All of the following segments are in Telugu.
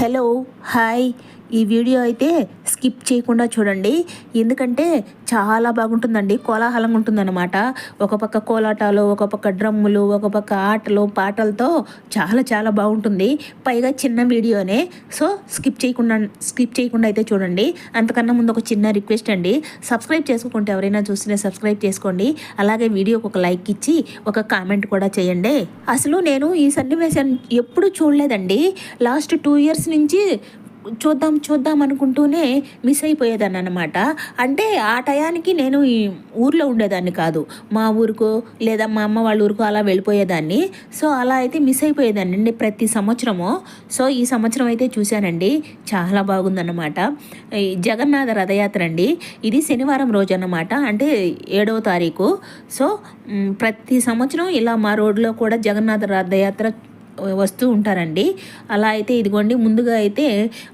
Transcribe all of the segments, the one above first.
హలో హాయ్ ఈ వీడియో అయితే స్కిప్ చేయకుండా చూడండి, ఎందుకంటే చాలా బాగుంటుందండి. కోలాహలంగా ఉంటుందన్నమాట. ఒక పక్క కోలాటాలు, ఒక పక్క డ్రమ్ములు, ఒక పక్క ఆటలు పాటలతో చాలా చాలా బాగుంటుంది. పైగా చిన్న వీడియోనే, సో స్కిప్ చేయకుండా అయితే చూడండి. అంతకన్నా ముందు ఒక చిన్న రిక్వెస్ట్ అండి, సబ్స్క్రైబ్ చేసుకోకుంటే ఎవరైనా చూస్తే సబ్స్క్రైబ్ చేసుకోండి. అలాగే వీడియోకి ఒక లైక్ ఇచ్చి ఒక కామెంట్ కూడా చేయండి. అసలు నేను ఈ సన్నివేశాన్ని ఎప్పుడు చూడలేదండి. లాస్ట్ 2 years నుంచి చూద్దాం అనుకుంటూనే మిస్ అయిపోయేదాన్ని అనమాట. అంటే ఆ టయానికి నేను ఈ ఊర్లో ఉండేదాన్ని కాదు, మా ఊరికో లేదా మా అమ్మ వాళ్ళ ఊరికో అలా వెళ్ళిపోయేదాన్ని. సో అలా అయితే మిస్ అయిపోయేదాన్ని అండి ప్రతి సంవత్సరము. సో ఈ సంవత్సరం అయితే చూశానండి, చాలా బాగుందన్నమాట. ఈ జగన్నాథ రథయాత్ర అండి, ఇది శనివారం రోజు అన్నమాట, అంటే 7వ తారీఖు. సో ప్రతి సంవత్సరం ఇలా మా రోడ్లో కూడా జగన్నాథ రథయాత్ర వస్తూ ఉంటారండి. అలా అయితే ఇదిగోండి, ముందుగా అయితే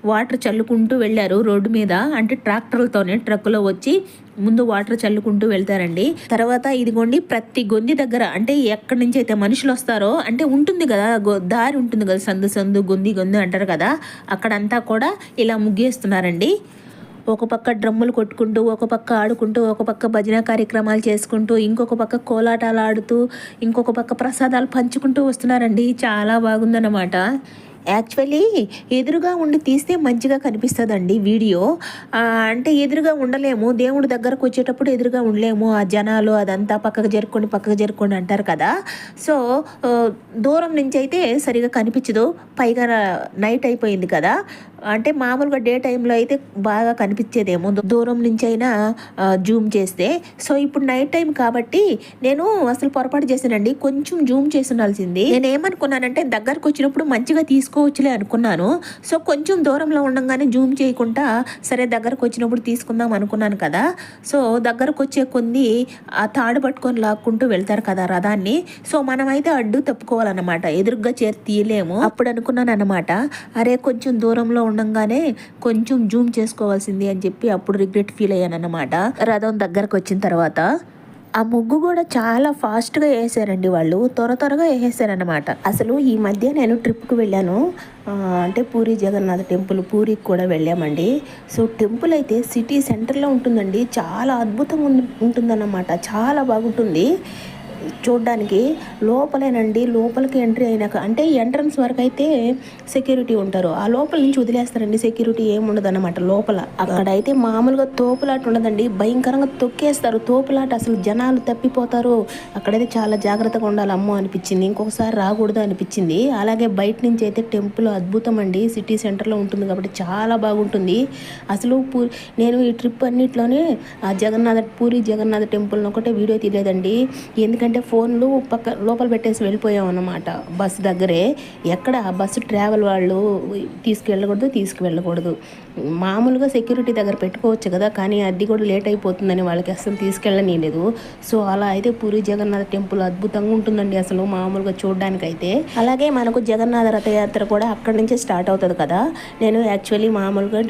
వాటర్ చల్లుకుంటూ వెళ్ళారు రోడ్డు మీద, అంటే ట్రాక్టర్లతోనే ట్రక్కులో వచ్చి ముందు వాటర్ చల్లుకుంటూ వెళ్తారండి. తర్వాత ఇదిగోండి, ప్రతి గొంది దగ్గర, అంటే ఎక్కడి నుంచి అయితే మనుషులు వస్తారో, అంటే ఉంటుంది కదా దారి ఉంటుంది కదా, సందు గొంది అంటారు కదా, అక్కడంతా కూడా ఇలా ముగ్గేస్తున్నారండి. ఒక పక్క డ్రమ్ములు కొట్టుకుంటూ, ఒక పక్క ఆడుకుంటూ, ఒక పక్క భజన కార్యక్రమాలు చేసుకుంటూ, ఇంకొక పక్క కోలాటాలు ఆడుతూ, ఇంకొక పక్క ప్రసాదాలు పంచుకుంటూ వస్తున్నారండి. చాలా బాగుందన్నమాట. యాక్చువల్లీ ఎదురుగా ఉండి తీస్తే మంచిగా కనిపిస్తుందండి వీడియో. అంటే ఎదురుగా ఉండలేము, దేవుడి దగ్గరకు వచ్చేటప్పుడు ఎదురుగా ఉండలేము, ఆ జనాలు అదంతా పక్కకు జరుపుకోండి అంటారు కదా. సో దూరం నుంచి అయితే సరిగా కనిపించదు, పైగా నైట్ అయిపోయింది కదా. అంటే మామూలుగా డే టైంలో అయితే బాగా కనిపించేదేమో దూరం నుంచి అయినా జూమ్ చేస్తే. సో ఇప్పుడు నైట్ టైం కాబట్టి నేను అసలు పొరపాటు చేశానండి, కొంచెం జూమ్ చేసి ఉండాల్సింది. నేను ఏమనుకున్నానంటే దగ్గరకు వచ్చినప్పుడు మంచిగా తీసుకోవచ్చులే అనుకున్నాను. సో కొంచెం దూరంలో ఉండగానే జూమ్ చేయకుండా సరే దగ్గరకు వచ్చినప్పుడు తీసుకుందాం అనుకున్నాను కదా. సో దగ్గరకు వచ్చే కొన్ని ఆ తాడు పట్టుకొని లాక్కుంటూ వెళ్తారు కదా రథాన్ని. సో మనమైతే అడ్డు తప్పుకోవాలన్నమాట, ఎదురుగ్గా చేరి తీయలేము. అప్పుడు అనుకున్నాను అనమాట, అరే కొంచెం దూరంలో ఉండగానే కొంచెం జూమ్ చేసుకోవాల్సింది అని చెప్పి అప్పుడు రిగ్రెట్ ఫీల్ అయ్యాను అనమాట. రథం దగ్గరకు వచ్చిన తర్వాత ఆ ముగ్గు కూడా చాలా ఫాస్ట్గా వేసారండి వాళ్ళు, త్వరగా వేసేసారనమాట. అసలు ఈ మధ్య నేను ట్రిప్కి వెళ్ళాను, అంటే పూరి జగన్నాథ టెంపుల్, పూరికి కూడా వెళ్ళామండి. సో టెంపుల్ అయితే సిటీ సెంటర్లో ఉంటుందండి, చాలా అద్భుతంగా ఉంటుందన్నమాట, చాలా బాగుంటుంది చూడ్డానికి. లోపలేనండి, లోపలికి ఎంట్రీ అయినాక అంటే ఎంట్రన్స్ వరకు అయితే సెక్యూరిటీ ఉంటారు, ఆ లోపల నుంచి వదిలేస్తారండి, సెక్యూరిటీ ఏముండదు అనమాట లోపల. అక్కడైతే మామూలుగా తోపులాట ఉండదండి, భయంకరంగా తొక్కేస్తారు తోపులాట, అసలు జనాలు తప్పిపోతారు. అక్కడైతే చాలా జాగ్రత్తగా ఉండాలి అమ్మో అనిపించింది, ఇంకొకసారి రాకూడదు అనిపించింది. అలాగే బయట నుంచి అయితే టెంపుల్ అద్భుతం అండి, సిటీ సెంటర్లో ఉంటుంది కాబట్టి చాలా బాగుంటుంది. అసలు నేను ఈ ట్రిప్ అన్నిట్లోనే పూరి జగన్నాథ టెంపుల్ ఒకటే వీడియో తీయలేదండి, ఎందుకంటే ఫోన్లు లోపల పెట్టేసి వెళ్ళిపోయాం అన్నమాట. బస్సు దగ్గరే, ఎక్కడ బస్సు ట్రావెల్ వాళ్ళు తీసుకువెళ్ళకూడదు, మామూలుగా సెక్యూరిటీ దగ్గర పెట్టుకోవచ్చు కదా, కానీ అది కూడా లేట్ అయిపోతుందని వాళ్ళకి అసలు తీసుకెళ్ళనీయలేదు. సో అలా అయితే పూరి జగన్నాథ టెంపుల్ అద్భుతంగా ఉంటుందండి అసలు మామూలుగా చూడడానికైతే. అలాగే మనకు జగన్నాథ రథయాత్ర కూడా అక్కడి నుంచే స్టార్ట్ అవుతుంది కదా. నేను యాక్చువల్లీ మామూలుగా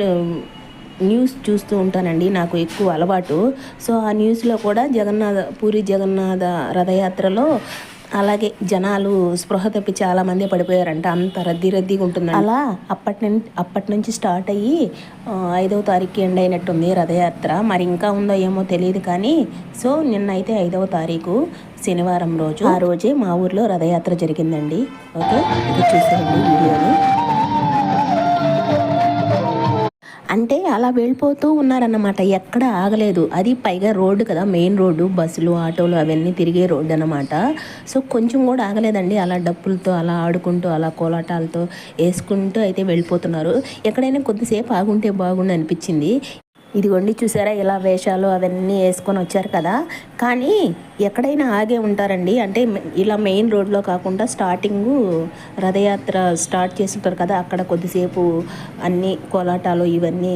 న్యూస్ చూస్తూ ఉంటానండి, నాకు ఎక్కువ అలవాటు. సో ఆ న్యూస్లో కూడా పూరి జగన్నాథ రథయాత్రలో అలాగే జనాలు స్పృహ తప్పి చాలామంది పడిపోయారంట, అంత రద్దీగా ఉంటుంది. అలా అప్పటి నుంచి స్టార్ట్ అయ్యి 5వ తారీఖు ఎండ్ అయినట్టుంది రథయాత్ర, మరి ఇంకా ఉందో ఏమో తెలియదు కానీ. సో నిన్న అయితే 5వ తారీఖు శనివారం రోజు, ఆ రోజే మా ఊర్లో రథయాత్ర జరిగిందండి. ఓకే, ఇది చూసారండి వీడియోని. అంటే అలా వెళ్ళిపోతూ ఉన్నారన్నమాట, ఎక్కడ ఆగలేదు. అది పైగా రోడ్డు కదా, మెయిన్ రోడ్డు, బస్సులు ఆటోలు అవన్నీ తిరిగే రోడ్డు అన్నమాట. సో కొంచెం కూడా ఆగలేదండి, అలా డప్పులతో అలా ఆడుకుంటూ అలా కోలాటాలతో వేసుకుంటూ అయితే వెళ్ళిపోతున్నారు. ఎక్కడైనా కొద్దిసేపు ఆగుంటే బాగుండు అనిపించింది. ఇదిగోండి చూసారా, ఇలా వేషాలు అవన్నీ వేసుకొని వచ్చారు కదా, కానీ ఎక్కడైనా ఆగే ఉంటారండి. అంటే ఇలా మెయిన్ రోడ్లో కాకుండా స్టార్టింగు రథయాత్ర స్టార్ట్ చేస్తుంటారు కదా, అక్కడ కొద్దిసేపు అన్ని కోలాటాలు ఇవన్నీ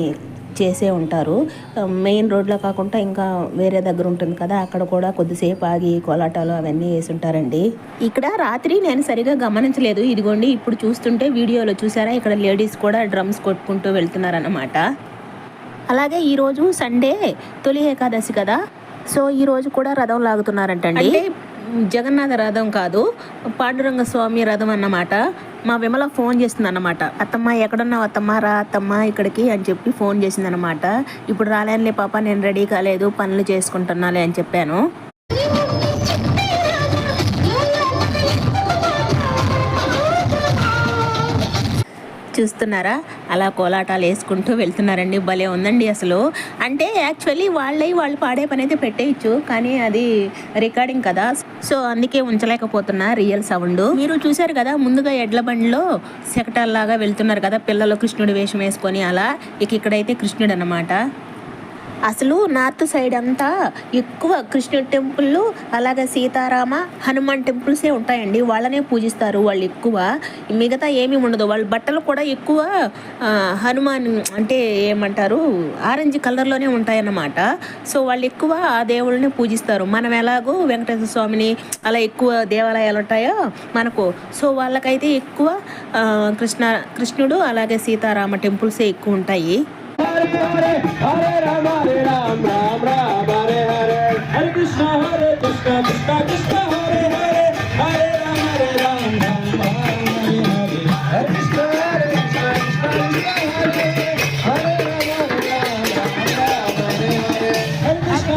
చేసే ఉంటారు. మెయిన్ రోడ్లో కాకుండా ఇంకా వేరే దగ్గర ఉంటుంది కదా, అక్కడ కూడా కొద్దిసేపు ఆగి కోలాటాలు అవన్నీ వేసి ఉంటారండి. ఇక్కడ రాత్రి నేను సరిగా గమనించలేదు, ఇదిగోండి ఇప్పుడు చూస్తుంటే వీడియోలో చూసారా, ఇక్కడ లేడీస్ కూడా డ్రమ్స్ కొట్టుకుంటూ వెళ్తున్నారన్నమాట. అలాగే ఈరోజు సండే తొలి ఏకాదశి కదా, సో ఈరోజు కూడా రథం లాగుతున్నారంటండి. జగన్నాథ రథం కాదు, పాండురంగ స్వామి రథం అన్నమాట. మా విమల ఫోన్ చేస్తుంది అన్నమాట. అత్తమ్మ ఎక్కడున్నావు అత్తమ్మ, రా అత్తమ్మ ఇక్కడికి అని చెప్పి ఫోన్ చేసింది అనమాట. ఇప్పుడు రాలేనులే పాప, నేను రెడీ కాలేదు, పనులు చేసుకుంటున్నాలే అని చెప్పాను. చూస్తున్నారా, అలా కోలాటాలు వేసుకుంటూ వెళ్తున్నారండి. భలే ఉందండి అసలు. అంటే యాక్చువల్లీ వాళ్ళు పాడే పని అయితే పెట్టేయచ్చు, కానీ అది రికార్డింగ్ కదా, సో అందుకే ఉంచలేకపోతున్నా రియల్ సౌండ్. మీరు చూసారు కదా, ముందుగా ఎడ్ల బండిలో శకటాల్లాగా వెళ్తున్నారు కదా పిల్లలు, కృష్ణుడి వేషం వేసుకొని. అలా ఇక్కడైతే కృష్ణుడు అన్నమాట. అసలు నార్త్ సైడ్ అంతా ఎక్కువ కృష్ణుడి టెంపుల్, అలాగే సీతారామ, హనుమాన్ టెంపుల్సే ఉంటాయండి. వాళ్ళనే పూజిస్తారు వాళ్ళు ఎక్కువ, మిగతా ఏమీ ఉండదు. వాళ్ళ బట్టలు కూడా ఎక్కువ హనుమాన్ అంటే ఏమంటారు, ఆరెంజ్ కలర్లోనే ఉంటాయన్నమాట. సో వాళ్ళు ఎక్కువ ఆ దేవుళ్ళని పూజిస్తారు. మనం ఎలాగో వెంకటేశ్వర స్వామిని అలా ఎక్కువ దేవాలయాలు ఉంటాయో మనకు, సో వాళ్ళకైతే ఎక్కువ కృష్ణుడు అలాగే సీతారామ టెంపుల్సే ఎక్కువ ఉంటాయి. Hare Rama, Ram Ram, Hare Hare, Hare Krishna, Krishna Krishna, Hare Hare, Hare Rama, Ram Ram, Hare Hare, Hare Krishna, Krishna Krishna, Hare Hare, Hare Rama, Ram Ram, Hare Hare, Hare Krishna,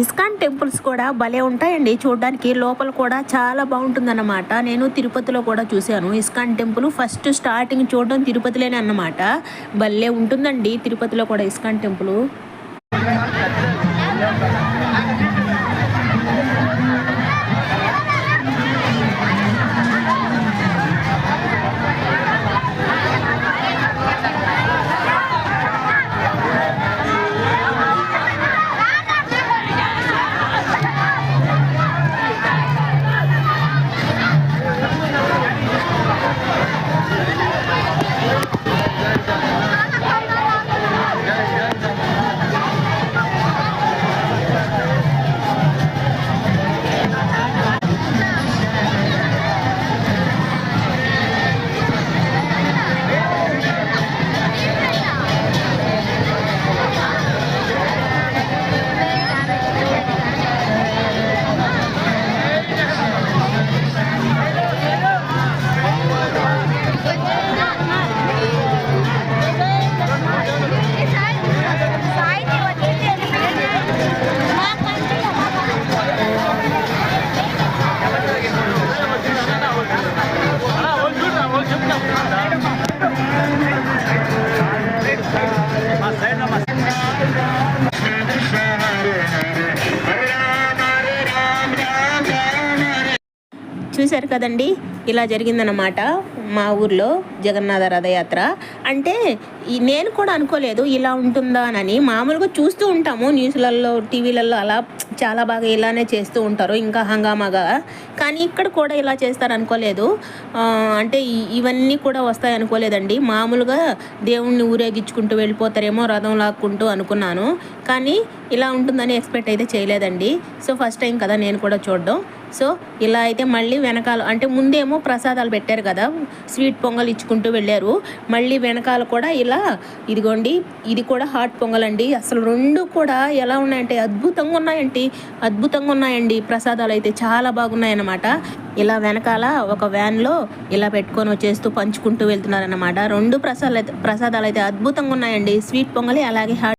ISKCON temples కూడా భలే ఉంటాయండి చూడడానికి. లోపల కూడా చాలా బాగుంటుందన్నమాట. నేను తిరుపతిలో కూడా చూశాను ఇస్కాన్ టెంపుల్. ఫస్ట్ స్టార్టింగ్ చూడడం తిరుపతిలోనే అన్నమాట. భలే ఉంటుందండి తిరుపతిలో కూడా ఇస్కాన్ టెంపుల్. చూశారు కదండి, ఇలా జరిగిందనమాట మా ఊర్లో జగన్నాథ రథయాత్ర. అంటే నేను కూడా అనుకోలేదు ఇలా ఉంటుందా అని. మామూలుగా చూస్తూ ఉంటాము న్యూస్లలో, టీవీలలో, అలా చాలా బాగా ఇలానే చేస్తూ ఉంటారు ఇంకా హంగామాగా. కానీ ఇక్కడ కూడా ఇలా చేస్తారు అనుకోలేదు. అంటే ఇవన్నీ కూడా వస్తాయి అనుకోలేదండి. మామూలుగా దేవుణ్ణి ఊరేగించుకుంటూ వెళ్ళిపోతారేమో రథం లాక్కుంటూ అనుకున్నాను, కానీ ఇలా ఉంటుందని ఎక్స్పెక్ట్ అయితే చేయలేదండి. సో ఫస్ట్ టైం కదా నేను కూడా చూడడం. సో ఇలా అయితే మళ్ళీ వెనకాల, అంటే ముందేమో ప్రసాదాలు పెట్టారు కదా, స్వీట్ పొంగల్ ఇచ్చుకుంటూ వెళ్ళారు. మళ్ళీ వెనకాల కూడా ఇలా ఇదిగోండి, ఇది కూడా హాట్ పొంగల్ అండి. అసలు రెండు కూడా ఎలా ఉన్నాయంటే అద్భుతంగా ఉన్నాయండి. ప్రసాదాలు అయితే చాలా బాగున్నాయన్నమాట. ఇలా వెనకాల ఒక వ్యాన్లో ఇలా పెట్టుకొని వచ్చేస్తూ పంచుకుంటూ వెళ్తున్నారన్నమాట. రెండు ప్రసాదాలు అయితే అద్భుతంగా ఉన్నాయండి. స్వీట్ పొంగలి అలాగే హాట్